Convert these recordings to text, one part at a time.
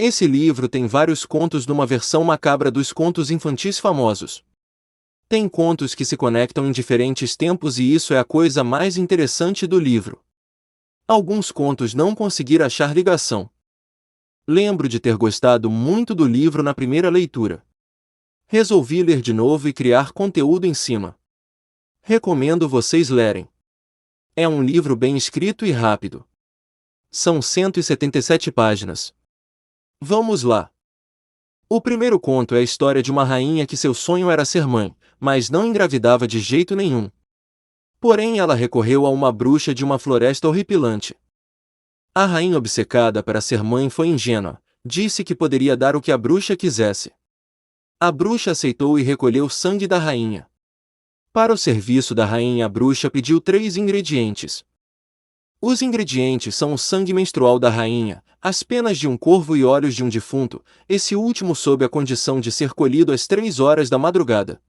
Esse livro tem vários contos numa versão macabra dos contos infantis famosos. Tem contos que se conectam em diferentes tempos e isso é a coisa mais interessante do livro. Alguns contos não conseguiram achar ligação. Lembro de ter gostado muito do livro na primeira leitura. Resolvi ler de novo e criar conteúdo em cima. Recomendo vocês lerem. É um livro bem escrito e rápido. São 177 páginas. Vamos lá. O primeiro conto é a história de uma rainha que seu sonho era ser mãe, mas não engravidava de jeito nenhum. Porém, ela recorreu a uma bruxa de uma floresta horripilante. A rainha, obcecada para ser mãe, foi ingênua. Disse que poderia dar o que a bruxa quisesse. A bruxa aceitou e recolheu o sangue da rainha. Para o serviço da rainha, a bruxa pediu 3 ingredientes. Os ingredientes são o sangue menstrual da rainha, as penas de um corvo e olhos de um defunto, esse último sob a condição de ser colhido às 3 horas da madrugada.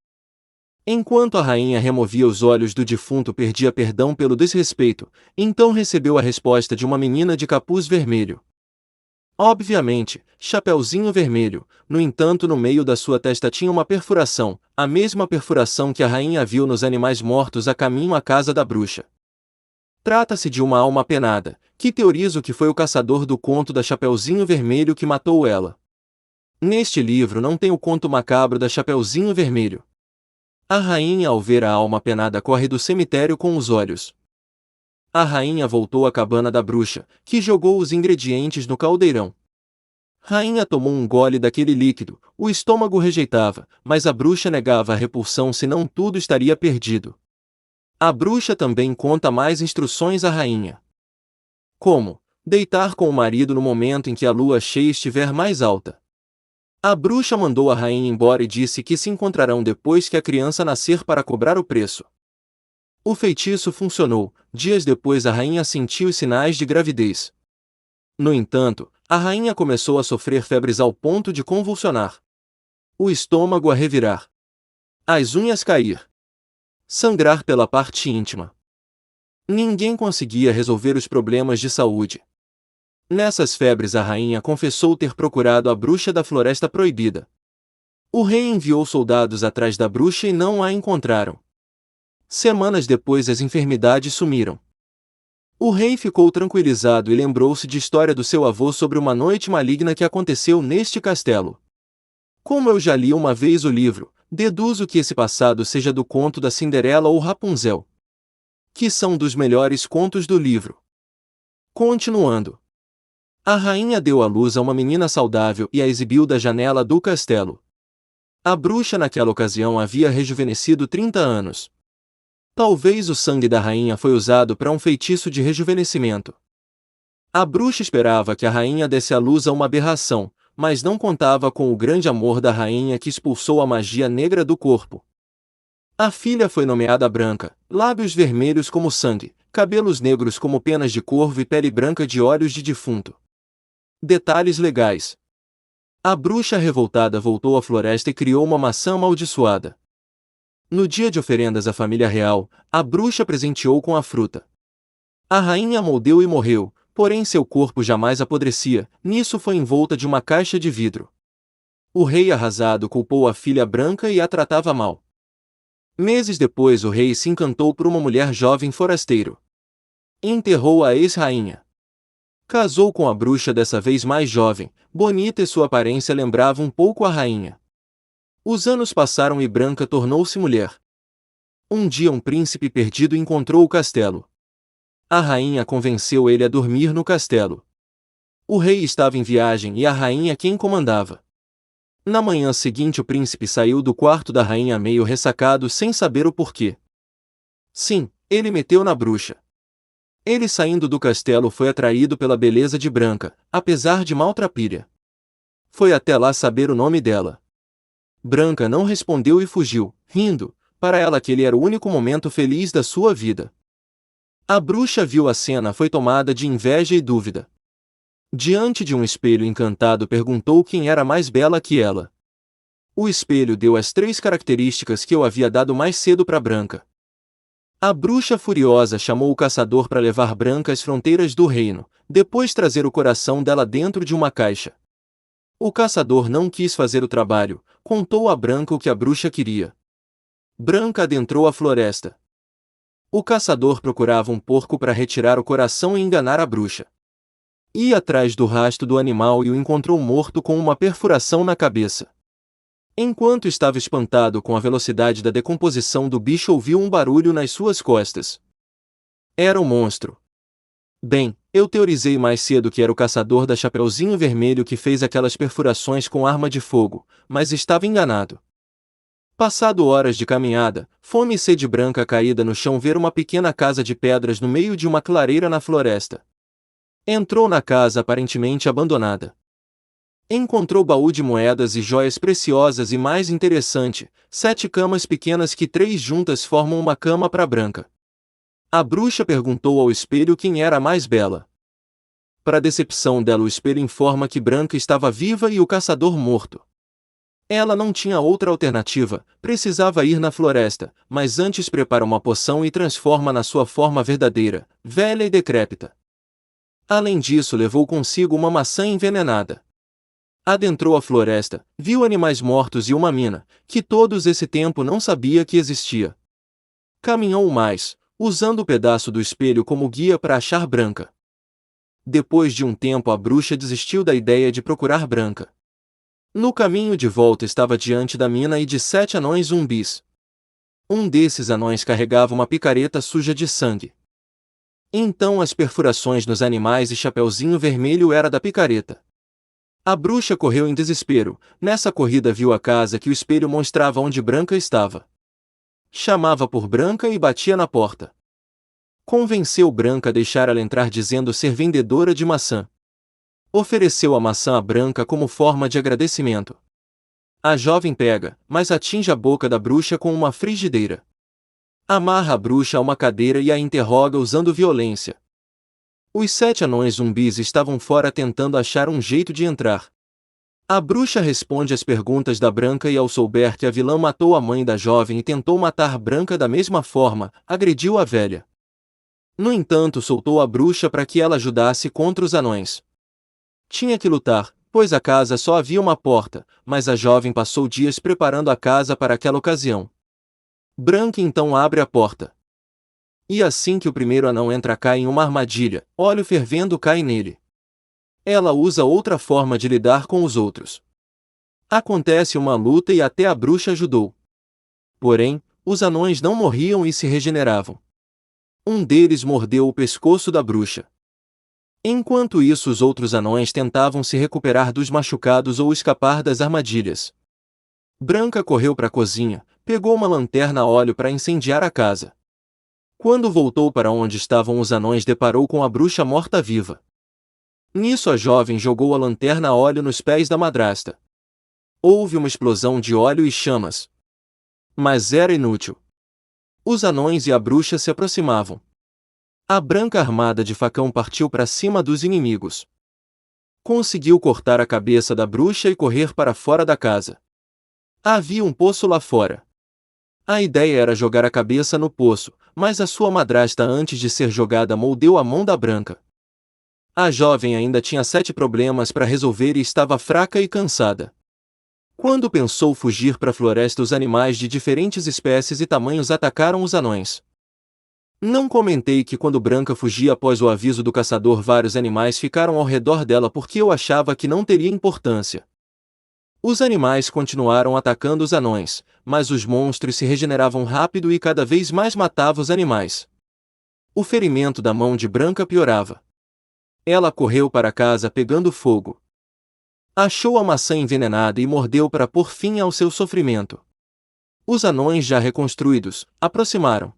Enquanto a rainha removia os olhos do defunto, perdia perdão pelo desrespeito, então recebeu a resposta de uma menina de capuz vermelho. Obviamente, Chapeuzinho Vermelho. No entanto, no meio da sua testa tinha uma perfuração, a mesma perfuração que a rainha viu nos animais mortos a caminho à casa da bruxa. Trata-se de uma alma penada, que teorizo que foi o caçador do conto da Chapeuzinho Vermelho que matou ela. Neste livro não tem o conto macabro da Chapeuzinho Vermelho. A rainha, ao ver a alma penada, corre do cemitério com os olhos. A rainha voltou à cabana da bruxa, que jogou os ingredientes no caldeirão. Rainha tomou um gole daquele líquido, o estômago rejeitava, mas a bruxa negava a repulsão, senão tudo estaria perdido. A bruxa também conta mais instruções à rainha. Como deitar com o marido no momento em que a lua cheia estiver mais alta. A bruxa mandou a rainha embora e disse que se encontrarão depois que a criança nascer para cobrar o preço. O feitiço funcionou. Dias depois a rainha sentiu os sinais de gravidez. No entanto, a rainha começou a sofrer febres ao ponto de convulsionar. O estômago a revirar. As unhas cair. Sangrar pela parte íntima. Ninguém conseguia resolver os problemas de saúde. Nessas febres a rainha confessou ter procurado a bruxa da Floresta Proibida. O rei enviou soldados atrás da bruxa e não a encontraram. Semanas depois as enfermidades sumiram. O rei ficou tranquilizado e lembrou-se de história do seu avô sobre uma noite maligna que aconteceu neste castelo. Como eu já li uma vez o livro, deduzo que esse passado seja do conto da Cinderela ou Rapunzel, que são dos melhores contos do livro. Continuando. A rainha deu à luz a uma menina saudável e a exibiu da janela do castelo. A bruxa naquela ocasião havia rejuvenescido 30 anos. Talvez o sangue da rainha foi usado para um feitiço de rejuvenescimento. A bruxa esperava que a rainha desse à luz a uma aberração, mas não contava com o grande amor da rainha que expulsou a magia negra do corpo. A filha foi nomeada Branca, lábios vermelhos como sangue, cabelos negros como penas de corvo e pele branca de olhos de defunto. Detalhes legais. A bruxa revoltada voltou à floresta e criou uma maçã amaldiçoada. No dia de oferendas à família real, a bruxa presenteou com a fruta. A rainha mordeu e morreu, porém seu corpo jamais apodrecia, nisso foi envolta de uma caixa de vidro. O rei, arrasado, culpou a filha branca e a tratava mal. Meses depois o rei se encantou por uma mulher jovem forasteiro. Enterrou a ex-rainha. Casou com a bruxa dessa vez mais jovem, bonita e sua aparência lembrava um pouco a rainha. Os anos passaram e Branca tornou-se mulher. Um dia um príncipe perdido encontrou o castelo. A rainha convenceu ele a dormir no castelo. O rei estava em viagem e a rainha quem comandava. Na manhã seguinte o príncipe saiu do quarto da rainha meio ressacado sem saber o porquê. Sim, ele meteu na bruxa. Ele, saindo do castelo, foi atraído pela beleza de Branca, apesar de maltrapilha. Foi até lá saber o nome dela. Branca não respondeu e fugiu, rindo, para ela aquele era o único momento feliz da sua vida. A bruxa viu a cena, foi tomada de inveja e dúvida. Diante de um espelho encantado perguntou quem era mais bela que ela. O espelho deu as 3 características que eu havia dado mais cedo para Branca. A bruxa furiosa chamou o caçador para levar Branca às fronteiras do reino, depois trazer o coração dela dentro de uma caixa. O caçador não quis fazer o trabalho, contou a Branca o que a bruxa queria. Branca adentrou a floresta. O caçador procurava um porco para retirar o coração e enganar a bruxa. Ia atrás do rastro do animal e o encontrou morto com uma perfuração na cabeça. Enquanto estava espantado com a velocidade da decomposição do bicho, ouviu um barulho nas suas costas. Era o monstro. Bem, eu teorizei mais cedo que era o caçador da Chapeuzinho Vermelho que fez aquelas perfurações com arma de fogo, mas estava enganado. Passado horas de caminhada, fome e sede, Branca caída no chão ver uma pequena casa de pedras no meio de uma clareira na floresta. Entrou na casa aparentemente abandonada. Encontrou baú de moedas e joias preciosas e, mais interessante, 7 camas pequenas que 3 juntas formam uma cama para Branca. A bruxa perguntou ao espelho quem era a mais bela. Para decepção dela, o espelho informa que Branca estava viva e o caçador morto. Ela não tinha outra alternativa, precisava ir na floresta, mas antes prepara uma poção e transforma na sua forma verdadeira, velha e decrépita. Além disso, levou consigo uma maçã envenenada. Adentrou a floresta, viu animais mortos e uma mina, que todos esse tempo não sabia que existia. Caminhou mais, usando o pedaço do espelho como guia para achar Branca. Depois de um tempo, a bruxa desistiu da ideia de procurar Branca. No caminho de volta, estava diante da mina e de 7 anões zumbis. Um desses anões carregava uma picareta suja de sangue. Então as perfurações nos animais e Chapeuzinho Vermelho era da picareta. A bruxa correu em desespero. Nessa corrida viu a casa que o espelho mostrava onde Branca estava. Chamava por Branca e batia na porta. Convenceu Branca a deixar ela entrar dizendo ser vendedora de maçã. Ofereceu a maçã a Branca como forma de agradecimento. A jovem pega, mas atinge a boca da bruxa com uma frigideira. Amarra a bruxa a uma cadeira e a interroga usando violência. Os 7 anões zumbis estavam fora tentando achar um jeito de entrar. A bruxa responde às perguntas da Branca e, ao souber que a vilã matou a mãe da jovem e tentou matar Branca da mesma forma, agrediu a velha. No entanto, soltou a bruxa para que ela ajudasse contra os anões. Tinha que lutar, pois a casa só havia uma porta, mas a jovem passou dias preparando a casa para aquela ocasião. Branca então abre a porta. E assim que o primeiro anão entra, cai em uma armadilha, óleo fervendo cai nele. Ela usa outra forma de lidar com os outros. Acontece uma luta e até a bruxa ajudou. Porém, os anões não morriam e se regeneravam. Um deles mordeu o pescoço da bruxa. Enquanto isso, os outros anões tentavam se recuperar dos machucados ou escapar das armadilhas. Branca correu para a cozinha, pegou uma lanterna a óleo para incendiar a casa. Quando voltou para onde estavam os anões, deparou com a bruxa morta-viva. Nisso, a jovem jogou a lanterna a óleo nos pés da madrasta. Houve uma explosão de óleo e chamas. Mas era inútil. Os anões e a bruxa se aproximavam. A Branca, armada de facão, partiu para cima dos inimigos. Conseguiu cortar a cabeça da bruxa e correr para fora da casa. Havia um poço lá fora. A ideia era jogar a cabeça no poço, mas a sua madrasta, antes de ser jogada, mordeu a mão da Branca. A jovem ainda tinha 7 problemas para resolver e estava fraca e cansada. Quando pensou fugir para a floresta, os animais de diferentes espécies e tamanhos atacaram os anões. Não comentei que quando Branca fugia após o aviso do caçador, vários animais ficaram ao redor dela porque eu achava que não teria importância. Os animais continuaram atacando os anões, mas os monstros se regeneravam rápido e cada vez mais matavam os animais. O ferimento da mão de Branca piorava. Ela correu para casa pegando fogo. Achou a maçã envenenada e mordeu para pôr fim ao seu sofrimento. Os anões, já reconstruídos, aproximaram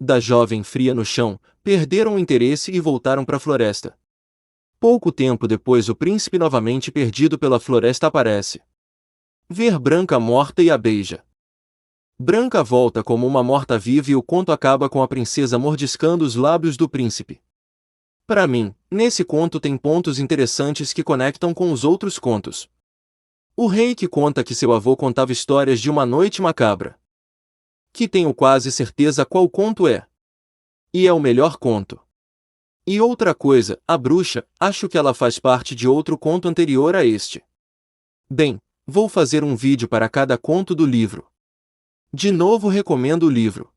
da jovem fria no chão, perderam o interesse e voltaram para a floresta. Pouco tempo depois, o príncipe, novamente perdido pela floresta, aparece. Ver Branca morta e a beija. Branca volta como uma morta-viva e o conto acaba com a princesa mordiscando os lábios do príncipe. Para mim, nesse conto tem pontos interessantes que conectam com os outros contos. O rei que conta que seu avô contava histórias de uma noite macabra. Que tenho quase certeza qual conto é. E é o melhor conto. E outra coisa, a bruxa, acho que ela faz parte de outro conto anterior a este. Bem, vou fazer um vídeo para cada conto do livro. De novo recomendo o livro